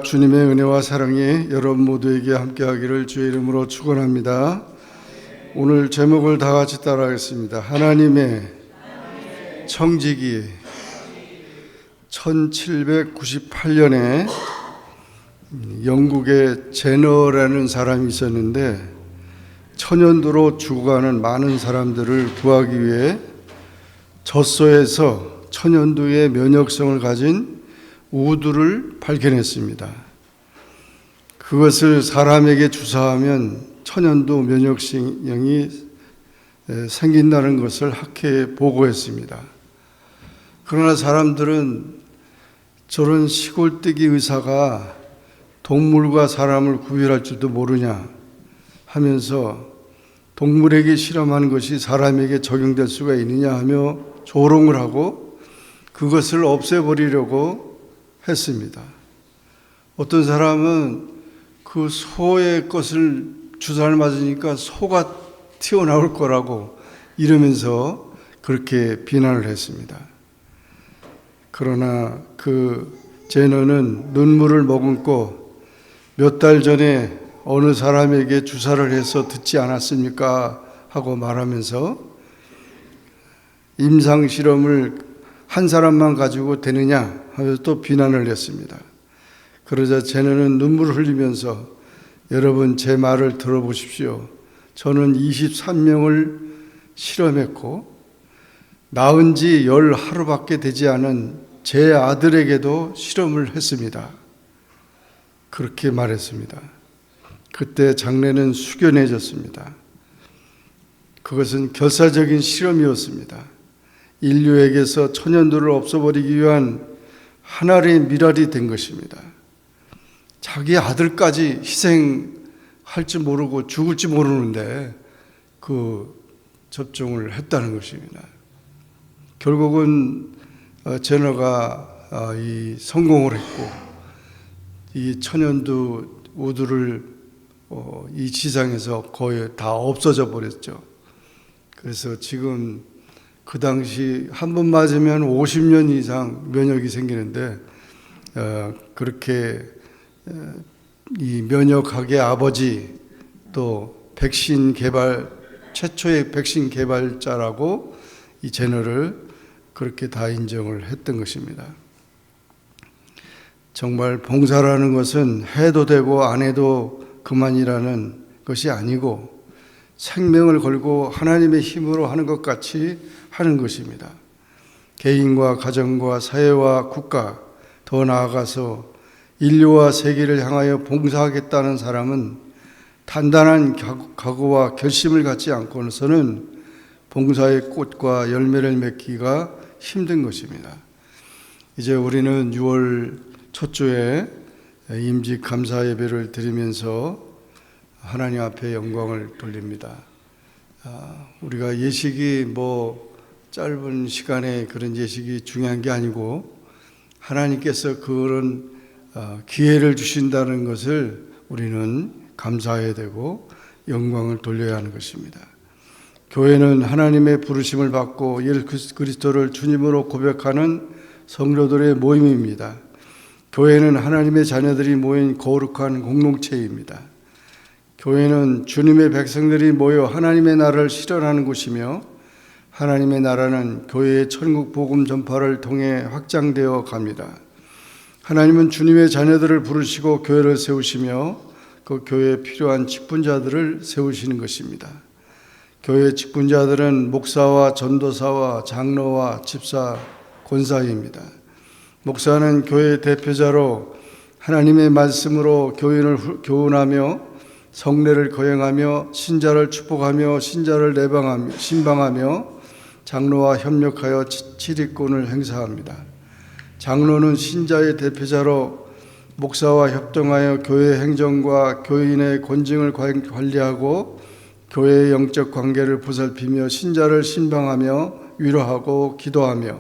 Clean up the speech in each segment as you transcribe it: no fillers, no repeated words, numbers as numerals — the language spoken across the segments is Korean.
주님의 은혜와 사랑이 여러분 모두에게 함께하기를 주의 이름으로 축원합니다. 오늘 제목을 다 같이 따라하겠습니다. 하나님의 청지기. 1798년에 영국의 제너라는 사람이 있었는데 천연두로 죽어가는 많은 사람들을 구하기 위해 젖소에서 천연두의 면역성을 가진 우두를 발견했습니다. 그것을 사람에게 주사하면 천연두 면역성이 생긴다는 것을 학회에 보고했습니다. 그러나 사람들은 저런 시골뜨기 의사가 동물과 사람을 구별할 줄도 모르냐 하면서 동물에게 실험한 것이 사람에게 적용될 수가 있느냐 하며 조롱을 하고 그것을 없애버리려고 했습니다. 어떤 사람은 그 소의 것을 주사를 맞으니까 소가 튀어나올 거라고 이러면서 그렇게 비난을 했습니다. 그러나 그 제너는 눈물을 머금고 몇 달 전에 어느 사람에게 주사를 해서 듣지 않았습니까? 하고 말하면서 임상실험을 한 사람만 가지고 되느냐 하면서 또 비난을 했습니다. 그러자 제너는 눈물을 흘리면서 여러분 제 말을 들어보십시오. 저는 23명을 실험했고 낳은 지 10하루밖에 되지 않은 제 아들에게도 실험을 했습니다. 그렇게 말했습니다. 그때 장례는 숙연해졌습니다. 그것은 결사적인 실험이었습니다. 인류에게서 천연두를 없애버리기 위한 하나의 미랄이 된 것입니다. 자기 아들까지 희생할지 모르고 죽을지 모르는데 그 접종을 했다는 것입니다. 결국은 제너가 성공을 했고 이 천연두 우두를 이 지상에서 거의 다 없어져 버렸죠. 그래서 지금 그 당시 한 번 맞으면 50년 이상 면역이 생기는데 그렇게 이 면역학의 아버지 또 백신 개발 최초의 백신 개발자라고 이 제너를 그렇게 다 인정을 했던 것입니다. 정말 봉사라는 것은 해도 되고 안 해도 그만이라는 것이 아니고 생명을 걸고 하나님의 힘으로 하는 것 같이 하는 것입니다. 개인과 가정과 사회와 국가, 더 나아가서 인류와 세계를 향하여 봉사하겠다는 사람은 단단한 각오와 결심을 갖지 않고서는 봉사의 꽃과 열매를 맺기가 힘든 것입니다. 이제 우리는 6월 첫 주에 임직 감사 예배를 드리면서 하나님 앞에 영광을 돌립니다. 우리가 예식이 짧은 시간에 그런 예식이 중요한 게 아니고 하나님께서 그런 기회를 주신다는 것을 우리는 감사해야 되고 영광을 돌려야 하는 것입니다. 교회는 하나님의 부르심을 받고 예수 그리스도를 주님으로 고백하는 성도들의 모임입니다. 교회는 하나님의 자녀들이 모인 거룩한 공동체입니다. 교회는 주님의 백성들이 모여 하나님의 나라를 실현하는 곳이며 하나님의 나라는 교회의 천국 복음 전파를 통해 확장되어 갑니다. 하나님은 주님의 자녀들을 부르시고 교회를 세우시며 그 교회에 필요한 직분자들을 세우시는 것입니다. 교회 직분자들은 목사와 전도사와 장로와 집사, 권사입니다. 목사는 교회의 대표자로 하나님의 말씀으로 교인을 교훈하며 성례를 거행하며 신자를 축복하며 신자를 내방하며 신방하며 장로와 협력하여 치리권을 행사합니다. 장로는 신자의 대표자로 목사와 협동하여 교회 행정과 교인의 권징을 관리하고 교회의 영적 관계를 보살피며 신자를 신방하며 위로하고 기도하며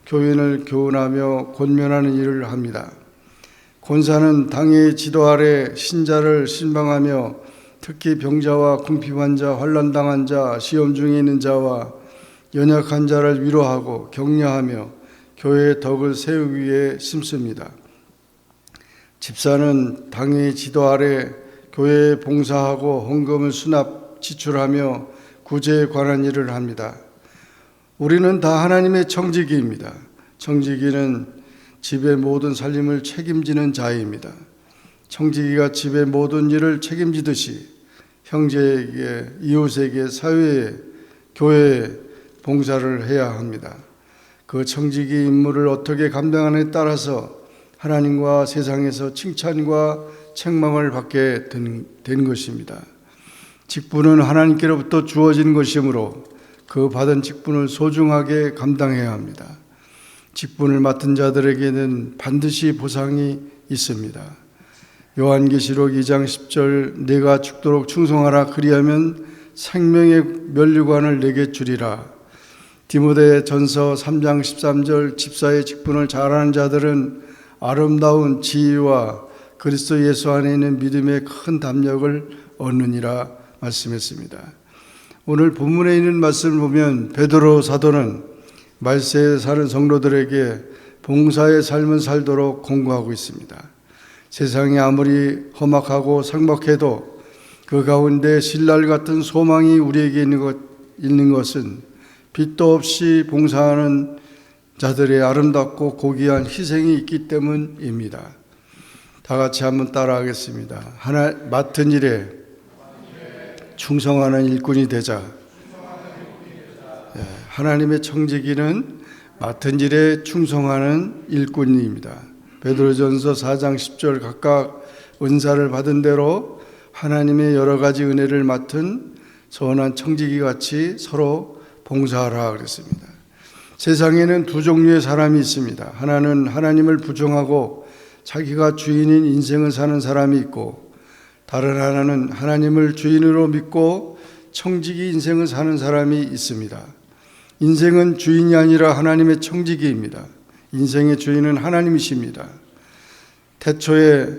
교인을 교훈하며 권면하는 일을 합니다. 권사는 당의 지도 아래 신자를 신방하며 특히 병자와 궁핍 환자, 환난당한 자, 시험 중에 있는 자와 연약한 자를 위로하고 격려하며 교회의 덕을 세우기 위해 심습니다. 집사는 당의 지도 아래 교회에 봉사하고 헌금을 수납 지출하며 구제에 관한 일을 합니다. 우리는 다 하나님의 청지기입니다. 청지기는 집의 모든 살림을 책임지는 자입니다. 청지기가 집의 모든 일을 책임지듯이 형제에게, 이웃에게, 사회에, 교회에 봉사를 해야 합니다. 그 청지기 임무를 어떻게 감당하느냐에 따라서 하나님과 세상에서 칭찬과 책망을 받게 된 것입니다. 직분은 하나님께로부터 주어진 것이므로 그 받은 직분을 소중하게 감당해야 합니다. 직분을 맡은 자들에게는 반드시 보상이 있습니다. 요한계시록 2장 10절 내가 죽도록 충성하라 그리하면 생명의 면류관을 내게 주리라. 디모데전서 3장 13절 집사의 직분을 잘하는 자들은 아름다운 지위와 그리스도 예수 안에 있는 믿음의 큰 담력을 얻느니라 말씀했습니다. 오늘 본문에 있는 말씀을 보면 베드로 사도는 말세에 사는 성도들에게 봉사의 삶을 살도록 공고하고 있습니다. 세상이 아무리 험악하고 삭막해도 그 가운데 신랄 같은 소망이 우리에게 있는 것은 빛도 없이 봉사하는 자들의 아름답고 고귀한 희생이 있기 때문입니다. 다 같이 한번 따라하겠습니다. 맡은 일에 충성하는 일꾼이 되자. 하나님의 청지기는 맡은 일에 충성하는 일꾼입니다. 베드로전서 4장 10절 각각 은사를 받은 대로 하나님의 여러 가지 은혜를 맡은 선한 청지기 같이 서로 봉사하라 그랬습니다. 세상에는 두 종류의 사람이 있습니다. 하나는 하나님을 부정하고 자기가 주인인 인생을 사는 사람이 있고, 다른 하나는 하나님을 주인으로 믿고 청지기 인생을 사는 사람이 있습니다. 인생은 주인이 아니라 하나님의 청지기입니다. 인생의 주인은 하나님이십니다. 태초에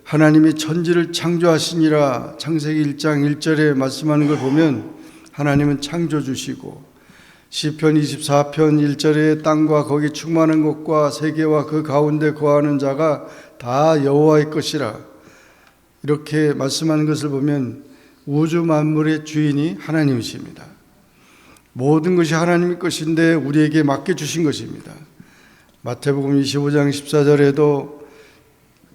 하나님이 천지를 창조하시니라 창세기 1장 1절에 말씀하는 걸 보면 하나님은 창조주시고, 시편 24편 1절에 땅과 거기 충만한 것과 세계와 그 가운데 거하는 자가 다 여호와의 것이라 이렇게 말씀하는 것을 보면 우주 만물의 주인이 하나님이십니다. 모든 것이 하나님의 것인데 우리에게 맡겨주신 것입니다. 마태복음 25장 14절에도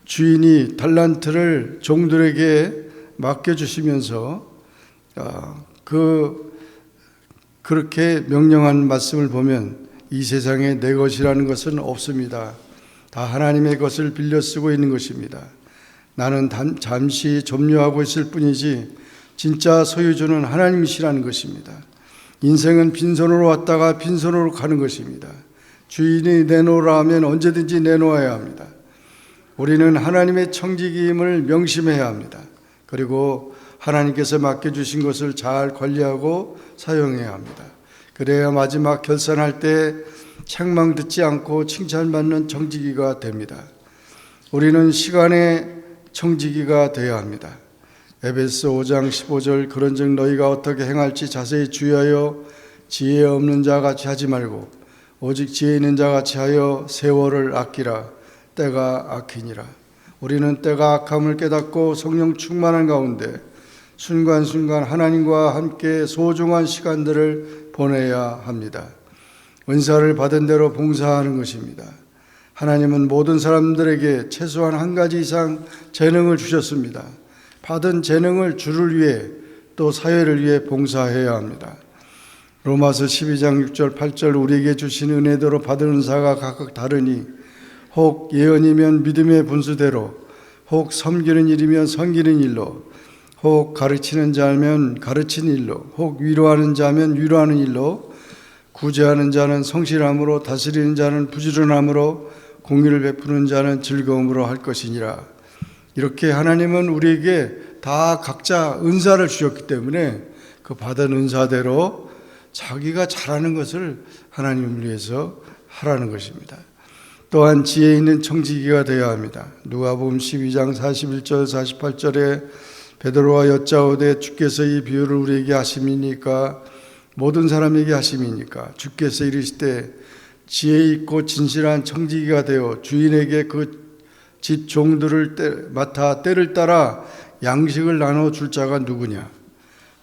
주인이 달란트를 종들에게 맡겨주시면서 그렇게 명령한 말씀을 보면 이 세상에 내 것이라는 것은 없습니다. 다 하나님의 것을 빌려 쓰고 있는 것입니다. 나는 잠시 점유하고 있을 뿐이지 진짜 소유주는 하나님이시라는 것입니다. 인생은 빈손으로 왔다가 빈손으로 가는 것입니다. 주인이 내놓으라 하면 언제든지 내놓아야 합니다. 우리는 하나님의 청지기임을 명심해야 합니다. 그리고 하나님께서 맡겨주신 것을 잘 관리하고 사용해야 합니다. 그래야 마지막 결산할 때 책망 듣지 않고 칭찬받는 청지기가 됩니다. 우리는 시간의 청지기가 되어야 합니다. 에베소 5장 15절 그런즉 너희가 어떻게 행할지 자세히 주의하여 지혜 없는 자같이 하지 말고 오직 지혜 있는 자같이 하여 세월을 아끼라. 때가 악히니라. 우리는 때가 악함을 깨닫고 성령 충만한 가운데 순간순간 하나님과 함께 소중한 시간들을 보내야 합니다. 은사를 받은 대로 봉사하는 것입니다. 하나님은 모든 사람들에게 최소한 한 가지 이상 재능을 주셨습니다. 받은 재능을 주를 위해 또 사회를 위해 봉사해야 합니다. 로마서 12장 6절 8절 우리에게 주신 은혜대로 받은 은사가 각각 다르니 혹 예언이면 믿음의 분수대로 혹 섬기는 일이면 섬기는 일로 혹 가르치는 자면 가르치는 일로 혹 위로하는 자면 위로하는 일로 구제하는 자는 성실함으로 다스리는 자는 부지런함으로 공의를 베푸는 자는 즐거움으로 할 것이니라. 이렇게 하나님은 우리에게 다 각자 은사를 주셨기 때문에 그 받은 은사대로 자기가 잘하는 것을 하나님을 위해서 하라는 것입니다. 또한 지혜 있는 청지기가 되어야 합니다. 누가복음 12장 41절 48절에 베드로와 여짜오되 주께서 이 비유를 우리에게 하심이니까 모든 사람에게 하심이니까 주께서 이르시되 지혜 있고 진실한 청지기가 되어 주인에게 그 집 종들을 맡아 때를 따라 양식을 나눠줄 자가 누구냐?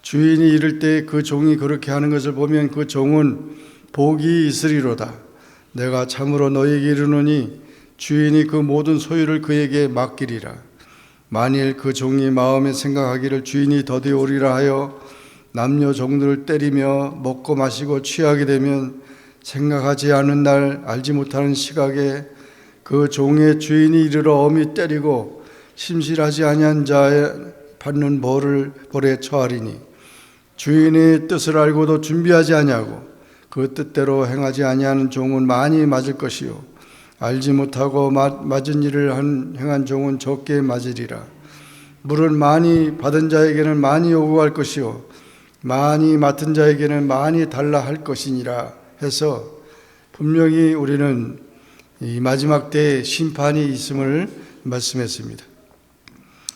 주인이 이를 때 그 종이 그렇게 하는 것을 보면 그 종은 복이 있으리로다. 내가 참으로 너희에게 이르노니 주인이 그 모든 소유를 그에게 맡기리라. 만일 그 종이 마음에 생각하기를 주인이 더디 오리라 하여 남녀 종들을 때리며 먹고 마시고 취하게 되면 생각하지 않은 날 알지 못하는 시각에 그 종의 주인이 이르러 엄히 때리고 심실하지 아니한 자에 받는 벌에 처하리니 주인의 뜻을 알고도 준비하지 아니하고 그 뜻대로 행하지 아니하는 종은 많이 맞을 것이요 알지 못하고 맞은 일을 행한 종은 적게 맞으리라. 물은 많이 받은 자에게는 많이 요구할 것이요 많이 맡은 자에게는 많이 달라 할 것이니라 해서 분명히 우리는 이 마지막 때에 심판이 있음을 말씀했습니다.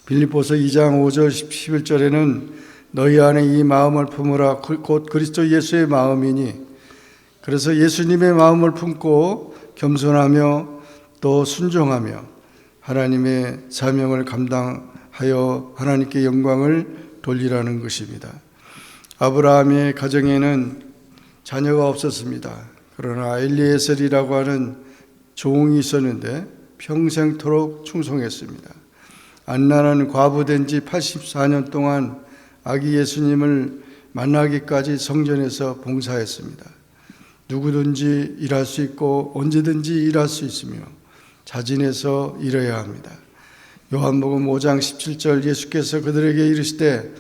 빌립보서 2장 5절 11절에는 너희 안에 이 마음을 품으라 곧 그리스도 예수의 마음이니 그래서 예수님의 마음을 품고 겸손하며 또 순종하며 하나님의 사명을 감당하여 하나님께 영광을 돌리라는 것입니다. 아브라함의 가정에는 자녀가 없었습니다. 그러나 엘리에셀이라고 하는 종이 있었는데 평생토록 충성했습니다. 안나는 과부된 지 84년 동안 아기 예수님을 만나기까지 성전에서 봉사했습니다. 누구든지 일할 수 있고 언제든지 일할 수 있으며 자진해서 일해야 합니다. 요한복음 5장 17절 예수께서 그들에게 이르시되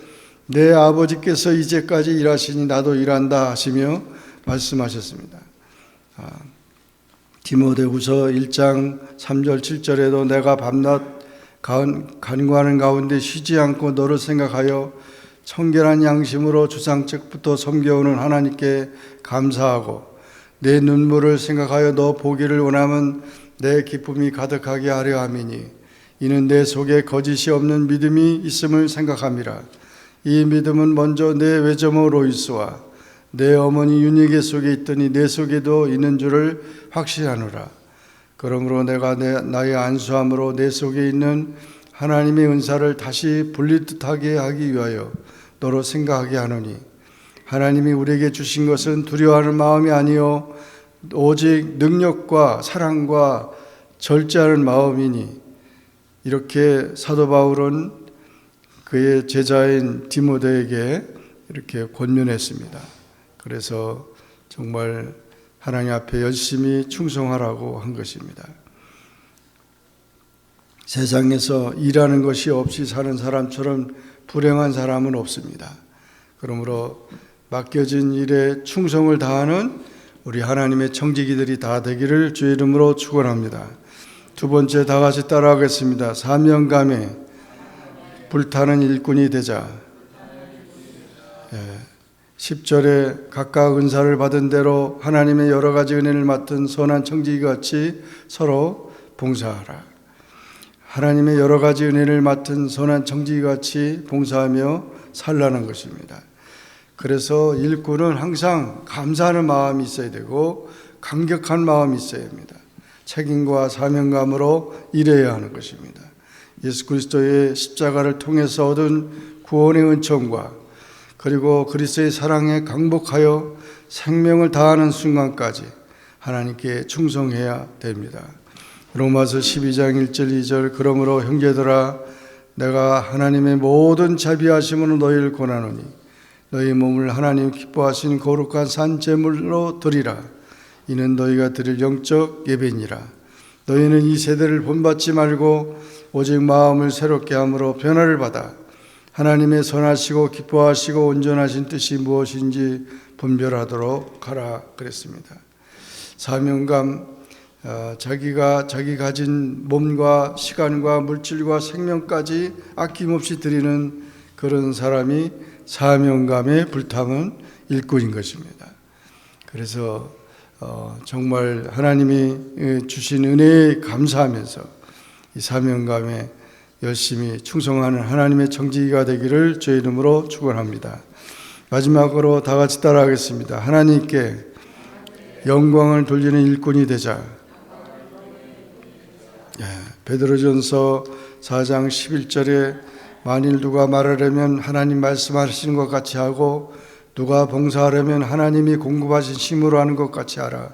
내 아버지께서 이제까지 일하시니 나도 일한다 하시며 말씀하셨습니다. 디모데후서 1장 3절 7절에도 내가 밤낮 간구하는 가운데 쉬지 않고 너를 생각하여 청결한 양심으로 주상책부터 섬겨오는 하나님께 감사하고 내 눈물을 생각하여 너 보기를 원하면 내 기쁨이 가득하게 하려 함이니 이는 내 속에 거짓이 없는 믿음이 있음을 생각함이라. 이 믿음은 먼저 내 외조모 로이스와 내 어머니 유니게 속에 있더니 내 속에도 있는 줄을 확신하노라. 그러므로 내가 나의 안수함으로 내 속에 있는 하나님의 은사를 다시 분리듯하게 하기 위하여 너로 생각하게 하노니 하나님이 우리에게 주신 것은 두려워하는 마음이 아니요 오직 능력과 사랑과 절제하는 마음이니 이렇게 사도 바울은 그의 제자인 디모데에게 이렇게 권면했습니다. 그래서 정말 하나님 앞에 열심히 충성하라고 한 것입니다. 세상에서 일하는 것이 없이 사는 사람처럼 불행한 사람은 없습니다. 그러므로 맡겨진 일에 충성을 다하는 우리 하나님의 청지기들이 다 되기를 주의 이름으로 축원합니다. 두 번째 다 같이 따라하겠습니다. 사명감에 불타는 일꾼이 되자. 10절에 각각 은사를 받은 대로 하나님의 여러 가지 은혜를 맡은 선한 청지기같이 서로 봉사하라. 하나님의 여러 가지 은혜를 맡은 선한 청지기같이 봉사하며 살라는 것입니다. 그래서 일꾼은 항상 감사하는 마음이 있어야 되고 감격한 마음이 있어야 합니다. 책임과 사명감으로 일해야 하는 것입니다. 예수 그리스도의 십자가를 통해서 얻은 구원의 은총과 그리고 그리스도의 사랑에 강복하여 생명을 다하는 순간까지 하나님께 충성해야 됩니다. 로마서 12장 1절 2절 그러므로 형제들아 내가 하나님의 모든 자비하심으로 너희를 권하노니 너희 몸을 하나님 기뻐하신 거룩한 산 제물로 드리라. 이는 너희가 드릴 영적 예배니라. 너희는 이 세대를 본받지 말고 오직 마음을 새롭게 함으로 변화를 받아 하나님의 선하시고 기뻐하시고 온전하신 뜻이 무엇인지 분별하도록 하라 그랬습니다. 사명감, 자기가 자기 가진 몸과 시간과 물질과 생명까지 아낌없이 드리는 그런 사람이 사명감에 불타는 일꾼인 것입니다. 그래서 정말 하나님이 주신 은혜에 감사하면서 이 사명감에 열심히 충성하는 하나님의 청지기가 되기를 주의 이름으로 축원합니다. 마지막으로 다 같이 따라하겠습니다. 하나님께 영광을 돌리는 일꾼이 되자. 베드로전서 4장 11절에 만일 누가 말하려면 하나님 말씀하시는 것 같이 하고 누가 봉사하려면 하나님이 공급하신 힘으로 하는 것 같이 하라.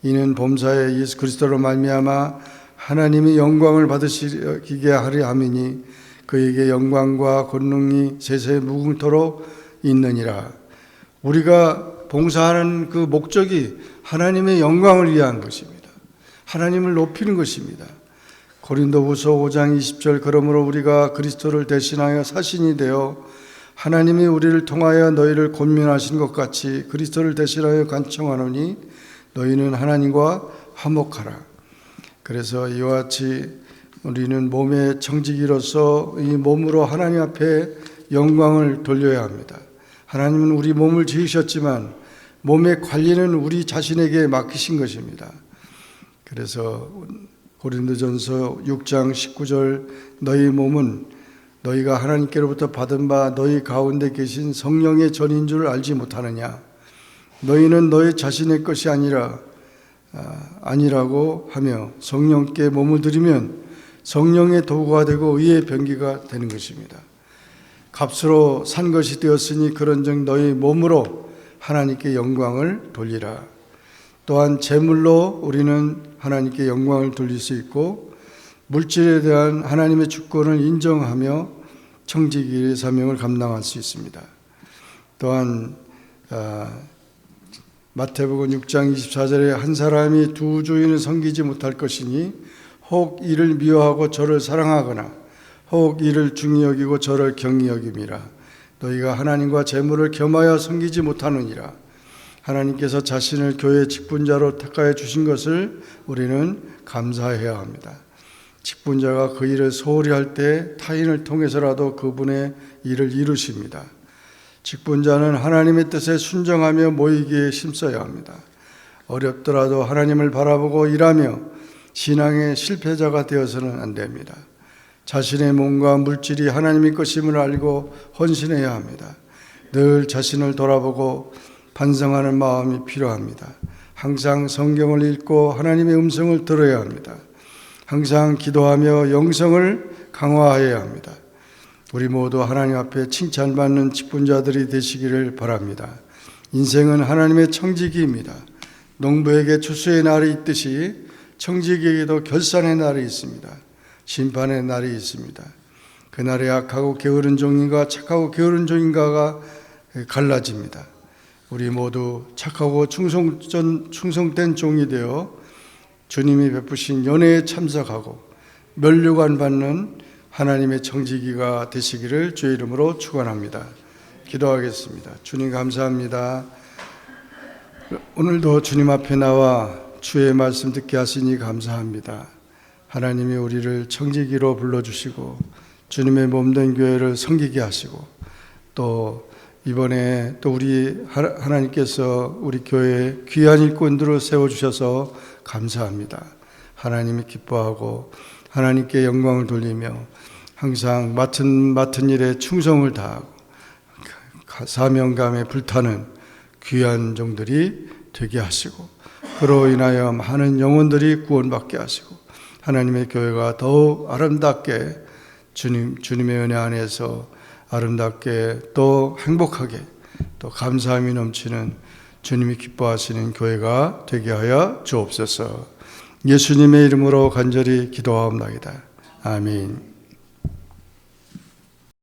이는 범사에 예수 그리스도로 말미암아 하나님이 영광을 받으시게 하려 함이니 그에게 영광과 권능이 세세 무궁토록 있느니라. 우리가 봉사하는 그 목적이 하나님의 영광을 위한 것입니다. 하나님을 높이는 것입니다. 고린도후서 5장 20절 그러므로 우리가 그리스도를 대신하여 사신이 되어 하나님이 우리를 통하여 너희를 권면하신 것 같이 그리스도를 대신하여 간청하노니 너희는 하나님과 화목하라. 그래서 이와 같이 우리는 몸의 청지기로서 이 몸으로 하나님 앞에 영광을 돌려야 합니다. 하나님은 우리 몸을 지으셨지만 몸의 관리는 우리 자신에게 맡기신 것입니다. 그래서 고린도전서 6장 19절 너희 몸은 너희가 하나님께로부터 받은 바 너희 가운데 계신 성령의 전인 줄 알지 못하느냐. 너희는 너희 자신의 것이 아니라고 하며 성령께 몸을 드리면 성령의 도구가 되고 의의 병기가 되는 것입니다. 값으로 산 것이 되었으니 그런즉 너희 몸으로 하나님께 영광을 돌리라. 또한 제물로 우리는 하나님께 영광을 돌릴 수 있고 물질에 대한 하나님의 주권을 인정하며 청지기의 사명을 감당할 수 있습니다. 또한 마태복음 6장 24절에 한 사람이 두 주인을 섬기지 못할 것이니 혹 이를 미워하고 저를 사랑하거나 혹 이를 중히 여기고 저를 경히 여김이라. 너희가 하나님과 재물을 겸하여 섬기지 못하느니라. 하나님께서 자신을 교회의 직분자로 택하여 주신 것을 우리는 감사해야 합니다. 직분자가 그 일을 소홀히 할 때 타인을 통해서라도 그분의 일을 이루십니다. 직분자는 하나님의 뜻에 순종하며 모이기에 힘써야 합니다. 어렵더라도 하나님을 바라보고 일하며 신앙의 실패자가 되어서는 안 됩니다. 자신의 몸과 물질이 하나님의 것임을 알고 헌신해야 합니다. 늘 자신을 돌아보고 반성하는 마음이 필요합니다. 항상 성경을 읽고 하나님의 음성을 들어야 합니다. 항상 기도하며 영성을 강화해야 합니다. 우리 모두 하나님 앞에 칭찬받는 직분자들이 되시기를 바랍니다. 인생은 하나님의 청지기입니다. 농부에게 추수의 날이 있듯이 청지기에게도 결산의 날이 있습니다. 심판의 날이 있습니다. 그날에 악하고 게으른 종인가 착하고 게으른 종인가가 갈라집니다. 우리 모두 착하고 충성된 종이 되어 주님이 베푸신 연회에 참석하고 면류관 받는 하나님의 청지기가 되시기를 주의 이름으로 축원합니다. 기도하겠습니다. 주님 감사합니다. 오늘도 주님 앞에 나와 주의 말씀 듣게 하시니 감사합니다. 하나님이 우리를 청지기로 불러주시고 주님의 몸된 교회를 섬기게 하시고 또 이번에 또 우리 하나님께서 우리 교회에 귀한 일꾼들을 세워주셔서 감사합니다. 하나님이 기뻐하고 하나님께 영광을 돌리며 항상 맡은 일에 충성을 다하고 사명감에 불타는 귀한 종들이 되게 하시고 그로 인하여 많은 영혼들이 구원받게 하시고 하나님의 교회가 더욱 아름답게 주님의 은혜 안에서 아름답게 또 행복하게 또 감사함이 넘치는 주님이 기뻐하시는 교회가 되게 하여 주옵소서. 예수님의 이름으로 간절히 기도하옵나이다. 아멘.